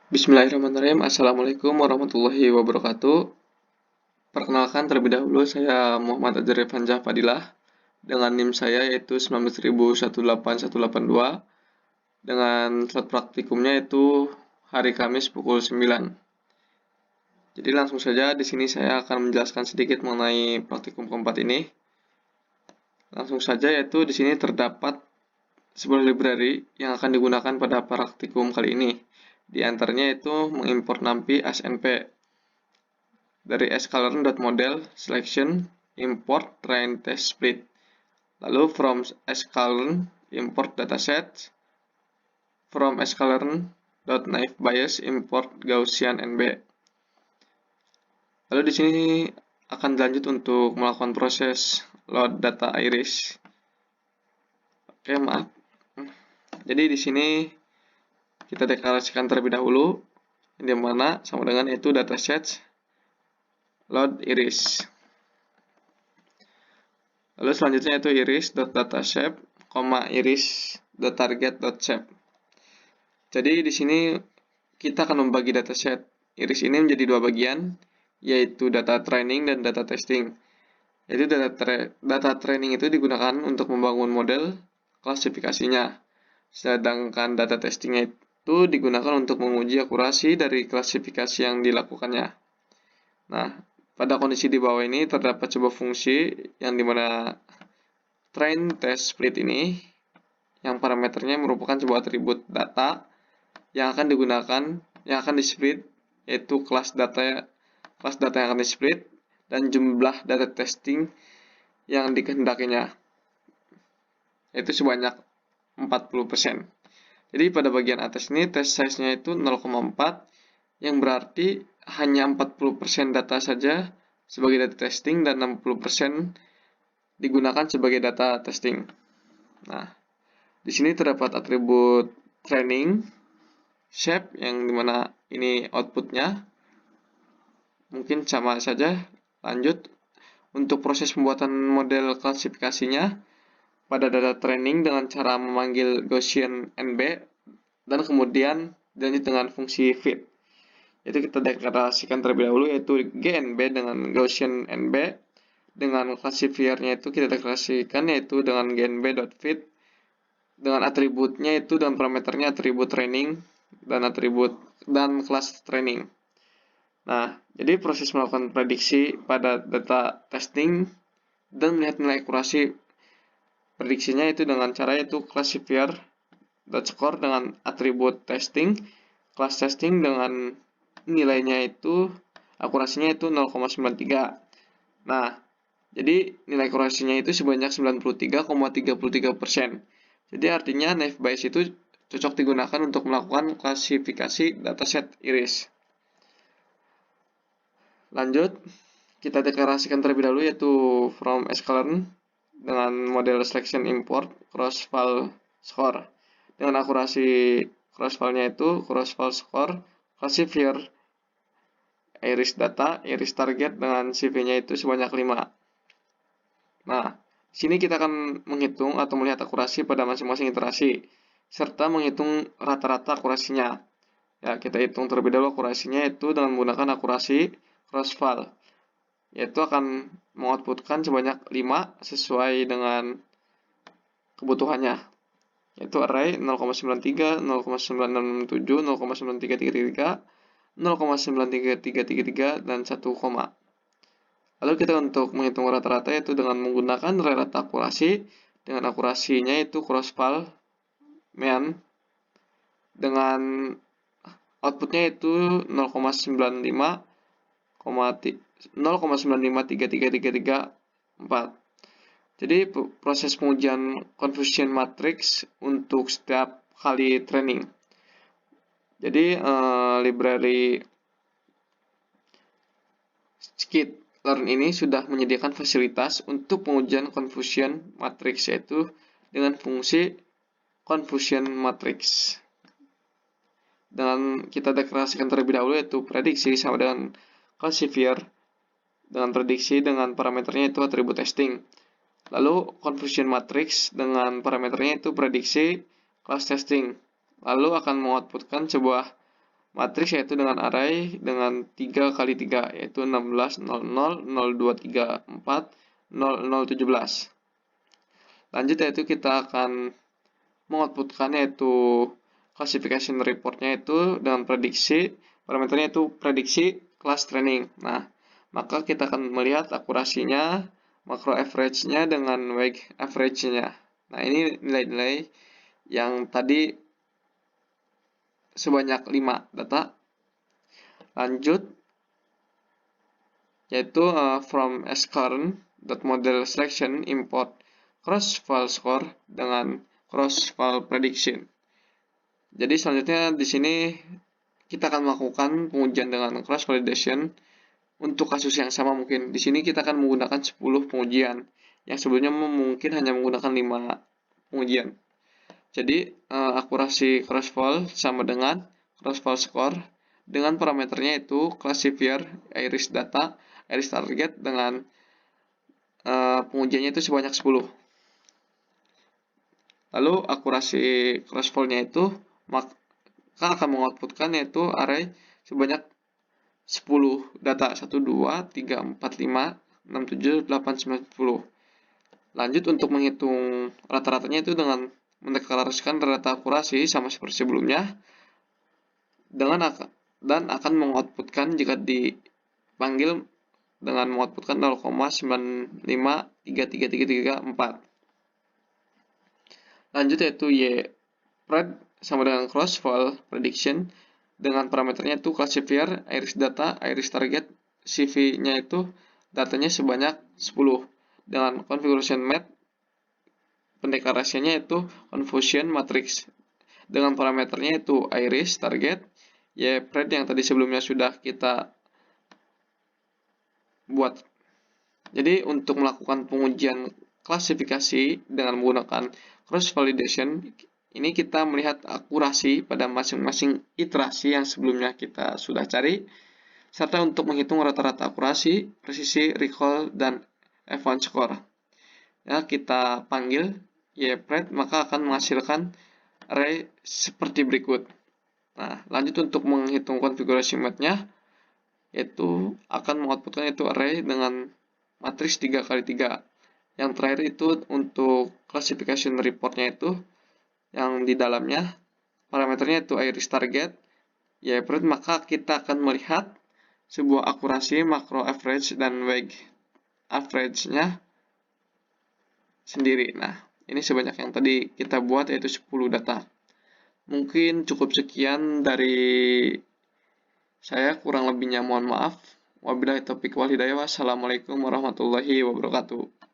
Bismillahirrahmanirrahim. Assalamualaikum warahmatullahi wabarakatuh. Perkenalkan terlebih dahulu saya Muhammad Azhar Fanjah Fadilah dengan NIM saya yaitu 19.18182 dengan slot praktikumnya itu hari Kamis pukul 9. Jadi langsung saja di sini saya akan menjelaskan sedikit mengenai praktikum keempat ini. Langsung saja yaitu di sini terdapat sebuah library yang akan digunakan pada praktikum kali ini. Di antaranya itu mengimport NumPy ASNP dari sklearn.model selection import train test split. Lalu from sklearn import dataset, from sklearn.naive Bayes import Gaussian NB. Lalu di sini akan dilanjut untuk melakukan proses load data iris. Oke, maaf. Jadi di sini kita deklarasikan terlebih dahulu di mana sama dengan itu dataset load iris. Lalu selanjutnya itu iris.datashape, iris.target.shape. Jadi di sini kita akan membagi dataset iris ini menjadi dua bagian, yaitu data training dan data testing. Jadi data training itu digunakan untuk membangun model klasifikasinya, sedangkan data testingnya itu digunakan untuk menguji akurasi dari klasifikasi yang dilakukannya. Nah, pada kondisi di bawah ini terdapat sebuah fungsi yang dimana train test split ini yang parameternya merupakan sebuah atribut data yang akan digunakan, yang akan di-split, yaitu kelas data yang akan di-split dan jumlah data testing yang dikehendakinya, yaitu sebanyak 40%. Jadi pada bagian atas ini test size-nya itu 0,4 yang berarti hanya 40% data saja sebagai data testing dan 60% digunakan sebagai data testing. Nah, di sini terdapat atribut training shape yang dimana ini outputnya. Mungkin sama saja. Lanjut untuk proses pembuatan model klasifikasinya pada data training dengan cara memanggil Gaussian NB dan kemudian dilanjut dengan fungsi fit. Itu kita deklarasikan terlebih dahulu yaitu GNB dengan Gaussian NB. Dengan classifiernya itu kita deklarasikan yaitu dengan gnb.fit dengan atributnya itu dan parameternya atribut training dan kelas training. Nah, jadi proses melakukan prediksi pada data testing dan melihat nilai akurasi prediksinya itu dengan cara yaitu classifier.score dengan atribut testing, kelas testing dengan nilainya itu akurasinya itu 0,93. Nah, jadi nilai akurasinya itu sebanyak 93,33%. Jadi artinya naive Bayes itu cocok digunakan untuk melakukan klasifikasi dataset iris. Lanjut, kita deklarasikan terlebih dahulu yaitu from sklearn dengan model selection import cross-file score. Dengan akurasi cross-file-nya itu cross-file score classifier iris data, iris target dengan CV-nya itu sebanyak 5. Nah, sini kita akan menghitung atau melihat akurasi pada masing-masing iterasi serta menghitung rata-rata akurasinya. Ya, kita hitung terlebih dahulu akurasinya itu dengan menggunakan akurasi cross-file, yaitu akan mengoutputkan sebanyak 5 sesuai dengan kebutuhannya, yaitu array 0,93, 0,967, 0,9333, 0,93333, dan 1, Lalu kita untuk menghitung rata-rata yaitu dengan menggunakan rata akurasi dengan akurasinya itu cross-file mean dengan outputnya itu 0,95333334. Jadi proses pengujian confusion matrix untuk setiap kali training. Jadi library sklearn ini sudah menyediakan fasilitas untuk pengujian confusion matrix yaitu dengan fungsi confusion matrix. Dan kita deklarasikan terlebih dahulu yaitu prediksi sama dengan classifier dengan prediksi dengan parameternya itu atribut testing. Lalu confusion matrix dengan parameternya itu prediksi class testing. Lalu akan mengoutputkan sebuah matriks yaitu dengan array dengan 3 kali 3 yaitu 16, 00, 0234, 0017. Lanjut yaitu kita akan mengoutputkan yaitu classification reportnya itu dengan prediksi, parameternya itu prediksi class training. Nah, maka kita akan melihat akurasinya, makro average-nya dengan wage average-nya. Nah, ini nilai-nilai yang tadi sebanyak 5 data. Lanjut, yaitu from scurrent model selection import cross file score dengan cross file prediction. Jadi selanjutnya di sini kita akan melakukan pengujian dengan cross validation untuk kasus yang sama mungkin. Di sini kita akan menggunakan 10 pengujian yang sebelumnya mungkin hanya menggunakan 5 pengujian. Jadi akurasi cross val sama dengan cross val score dengan parameternya itu classifier, iris data, iris target dengan pengujiannya itu sebanyak 10. Lalu akurasi cross val-nya itu maka akan mengoutputkan yaitu array sebanyak 10 data 1, 2, 3, 4, 5, 6, 7, 8, 9, 10. Lanjut untuk menghitung rata-ratanya itu dengan mendeklarasikan data akurasi sama seperti sebelumnya dan akan mengoutputkan jika dipanggil dengan mengoutputkan 0,95333334. Lanjut yaitu pred sama dengan cross val prediction dengan parameternya itu classifier, iris data, iris target, CV-nya itu datanya sebanyak 10 dengan configuration map pendeklarasiannya itu confusion matrix dengan parameternya itu iris target, pred yang tadi sebelumnya sudah kita buat. Jadi untuk melakukan pengujian klasifikasi dengan menggunakan cross validation ini kita melihat akurasi pada masing-masing iterasi yang sebelumnya kita sudah cari, serta untuk menghitung rata-rata akurasi, presisi, recall, dan F1 score. Ya, kita panggil pred maka akan menghasilkan array seperti berikut. Nah, lanjut untuk menghitung konfigurasi map-nya, yaitu akan mengoutputkan itu array dengan matriks 3 kali 3. Yang terakhir itu untuk classification report-nya itu yang di dalamnya parameternya itu iris target, pred maka kita akan melihat sebuah akurasi makro average dan wage average-nya sendiri. Nah, ini sebanyak yang tadi kita buat yaitu 10 data. Mungkin cukup sekian dari saya, kurang lebihnya mohon maaf. Wabillahi taufiq wal hidayah. Wassalamualaikum warahmatullahi wabarakatuh.